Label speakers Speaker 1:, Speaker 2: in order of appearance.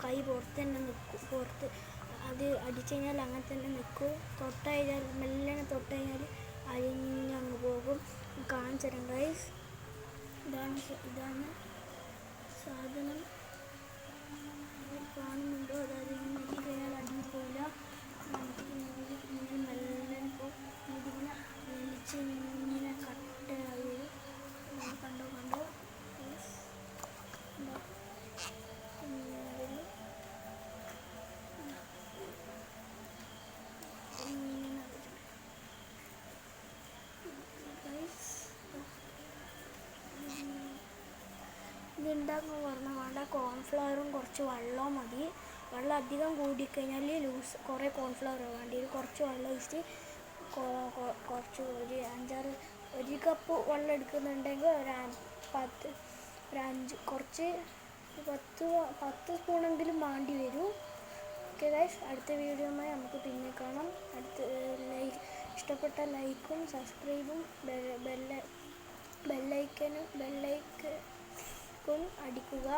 Speaker 1: കൈ പുറത്ത് തന്നെ നിൽക്കും. പുറത്ത് അത് അടിച്ചു കഴിഞ്ഞാൽ അങ്ങനെ തന്നെ നിൽക്കും. തൊട്ട് കഴിഞ്ഞാൽ മെല്ലനെ തൊട്ട് കഴിഞ്ഞാൽ അരിഞ്ഞങ്ങ് പോകും. കാണിച്ചു തരാം ഗൈസ്. ഇതാണ് സാധനം. കാണുന്നുണ്ടോ? അതായത് നെല്ലി കഴിഞ്ഞാൽ അടിഞ്ഞു പോവില്ല. മെല്ലനെ പോകും. ഇതിങ്ങനെ വലിച്ച് ഇങ്ങനെ കട്ടയായി വരും. കണ്ടോ ഇതുണ്ടാക്കാൻ പറഞ്ഞാൽ വേണ്ട കോൺഫ്ലവറും കുറച്ച് വെള്ളവും മതി. വെള്ളം അധികം കൂടിക്കഴിഞ്ഞാൽ കുറേ കോൺഫ്ലവർ വേണ്ടി വരും. കുറച്ച് വെള്ളം ഒഴിച്ചിട്ട് കുറച്ച് ഒരു 1 കപ്പ് വെള്ളം എടുക്കുന്നുണ്ടെങ്കിൽ 10 സ്പൂണെങ്കിലും വേണ്ടി വരും. ഓക്കെ ഗൈസ്, അടുത്ത വീഡിയോയുമായി നമുക്ക് പിന്നെ കാണാം. ഇഷ്ടപ്പെട്ട ലൈക്കും സബ്സ്ക്രൈബും ബെല്ലൈക്കനും അടിക്കുക.